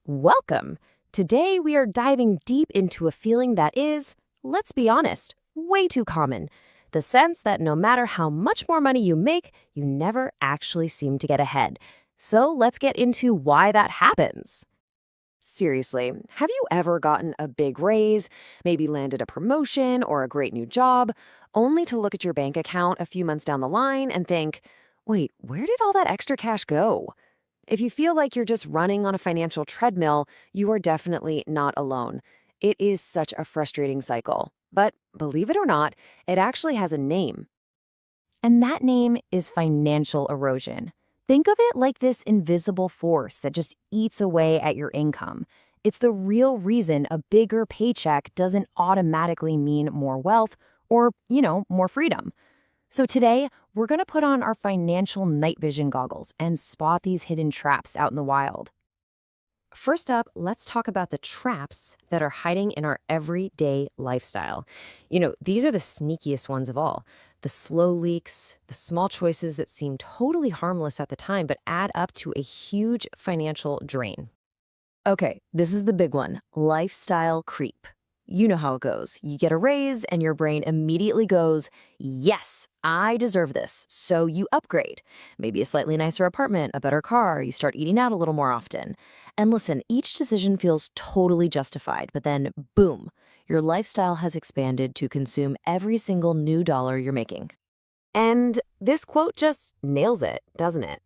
Welcome! Today we are diving deep into a feeling that is, let's be honest, way too common. The sense that no matter how much more money you make, you never actually seem to get ahead. So let's get into why that happens. Seriously, have you ever gotten a big raise, maybe landed a promotion or a great new job, only to look at your bank account a few months down the line and think, wait, where did all that extra cash go? If you feel like you're just running on a financial treadmill, you are definitely not alone. It is such a frustrating cycle. But believe it or not, it actually has a name. And that name is financial erosion. Think of it like this invisible force that just eats away at your income. It's the real reason a bigger paycheck doesn't automatically mean more wealth or, more freedom. So today, we're going to put on our financial night vision goggles and spot these hidden traps out in the wild. First up, let's talk about the traps that are hiding in our everyday lifestyle. These are the sneakiest ones of all. The slow leaks, the small choices that seem totally harmless at the time but add up to a huge financial drain. Okay, this is the big one, lifestyle creep. You know how it goes. You get a raise and your brain immediately goes, yes, I deserve this. So you upgrade. Maybe a slightly nicer apartment, a better car, you start eating out a little more often. And listen, each decision feels totally justified, but then boom, your lifestyle has expanded to consume every single new dollar you're making. And this quote just nails it, doesn't it?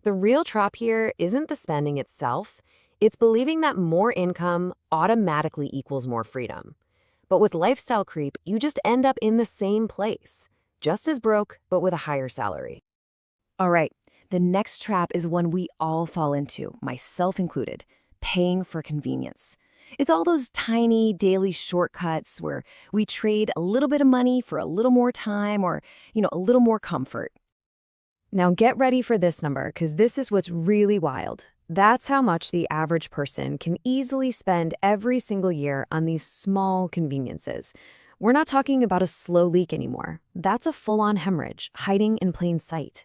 The real trap here isn't the spending itself. It's believing that more income automatically equals more freedom. But with lifestyle creep, you just end up in the same place, just as broke, but with a higher salary. All right, the next trap is one we all fall into, myself included, paying for convenience. It's all those tiny daily shortcuts where we trade a little bit of money for a little more time or, a little more comfort. Now get ready for this number, because this is what's really wild. That's how much the average person can easily spend every single year on these small conveniences. We're not talking about a slow leak anymore. That's a full-on hemorrhage hiding in plain sight.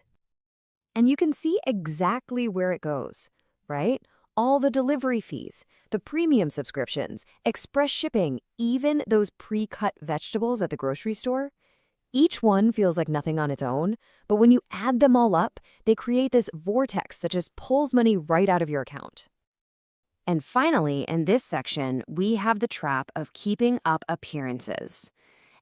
And you can see exactly where it goes, right? All the delivery fees, the premium subscriptions, express shipping, even those pre-cut vegetables at the grocery store. Each one feels like nothing on its own, but when you add them all up, they create this vortex that just pulls money right out of your account. And finally, in this section, we have the trap of keeping up appearances.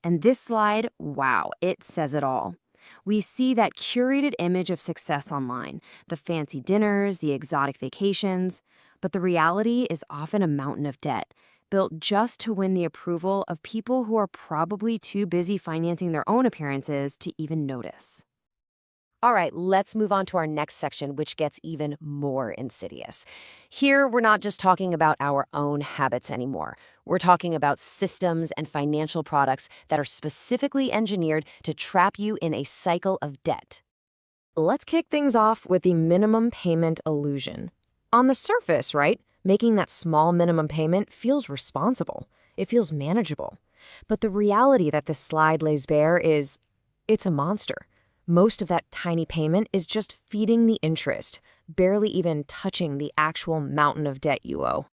And this slide, wow, it says it all. We see that curated image of success online, the fancy dinners, the exotic vacations, but the reality is often a mountain of debt, built just to win the approval of people who are probably too busy financing their own appearances to even notice. All right, let's move on to our next section, which gets even more insidious. Here, we're not just talking about our own habits anymore. We're talking about systems and financial products that are specifically engineered to trap you in a cycle of debt. Let's kick things off with the minimum payment illusion. On the surface, right? Making that small minimum payment feels responsible. It feels manageable. But the reality that this slide lays bare is, it's a monster. Most of that tiny payment is just feeding the interest, barely even touching the actual mountain of debt you owe.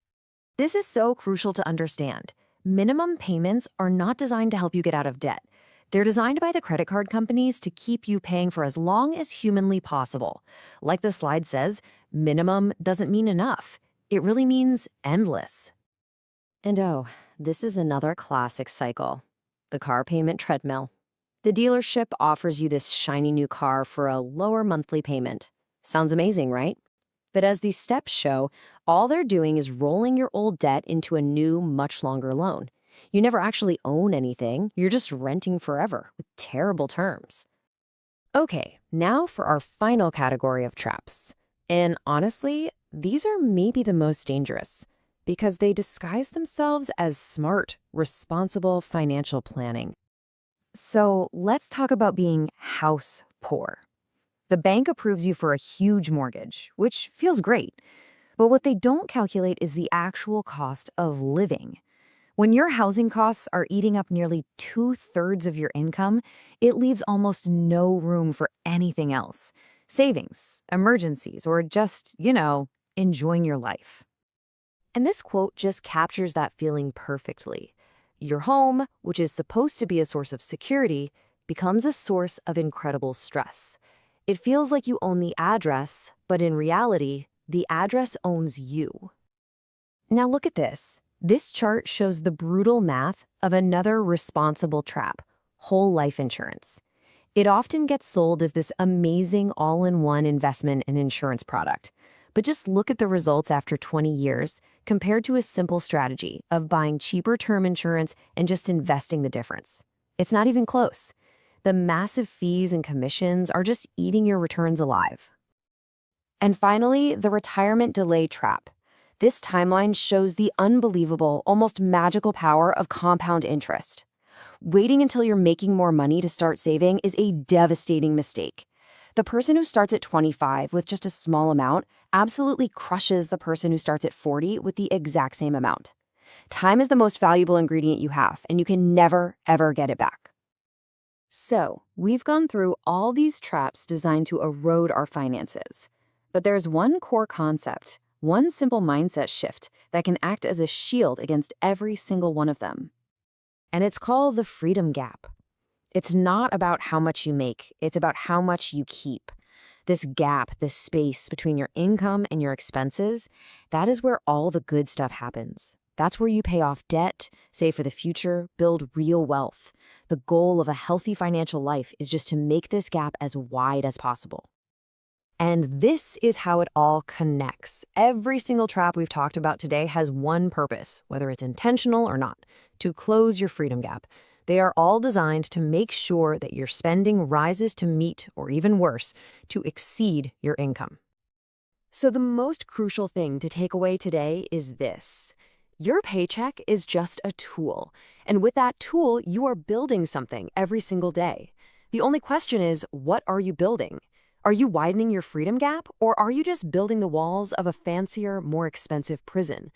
This is so crucial to understand. Minimum payments are not designed to help you get out of debt. They're designed by the credit card companies to keep you paying for as long as humanly possible. Like the slide says, minimum doesn't mean enough. It really means endless. And oh, this is another classic cycle. The car payment treadmill. The dealership offers you this shiny new car for a lower monthly payment. Sounds amazing, right? But as these steps show, all they're doing is rolling your old debt into a new, much longer loan. You never actually own anything. You're just renting forever with terrible terms. Okay, now for our final category of traps. And honestly, these are maybe the most dangerous because they disguise themselves as smart, responsible financial planning. So let's talk about being house poor. The bank approves you for a huge mortgage, which feels great. But what they don't calculate is the actual cost of living. When your housing costs are eating up nearly 2/3 of your income, it leaves almost no room for anything else. Savings, emergencies, or just, enjoying your life. And this quote just captures that feeling perfectly. Your home, which is supposed to be a source of security, becomes a source of incredible stress. It feels like you own the address, but in reality, the address owns you. Now look at this. This chart shows the brutal math of another responsible trap: whole life insurance. It often gets sold as this amazing all-in-one investment and insurance product. But just look at the results after 20 years compared to a simple strategy of buying cheaper term insurance and just investing the difference. It's not even close. The massive fees and commissions are just eating your returns alive. And finally, the retirement delay trap. This timeline shows the unbelievable, almost magical power of compound interest. Waiting until you're making more money to start saving is a devastating mistake. The person who starts at 25 with just a small amount absolutely crushes the person who starts at 40 with the exact same amount. Time is the most valuable ingredient you have, and you can never, ever get it back. So, we've gone through all these traps designed to erode our finances. But there's one core concept, one simple mindset shift that can act as a shield against every single one of them. And it's called the freedom gap. It's not about how much you make, it's about how much you keep. This gap, this space between your income and your expenses, that is where all the good stuff happens. That's where you pay off debt, save for the future, build real wealth. The goal of a healthy financial life is just to make this gap as wide as possible. And this is how it all connects. Every single trap we've talked about today has one purpose, whether it's intentional or not: to close your freedom gap. They are all designed to make sure that your spending rises to meet, or even worse, to exceed your income. So the most crucial thing to take away today is this: your paycheck is just a tool. And with that tool, you are building something every single day. The only question is, what are you building? Are you widening your freedom gap, or are you just building the walls of a fancier, more expensive prison?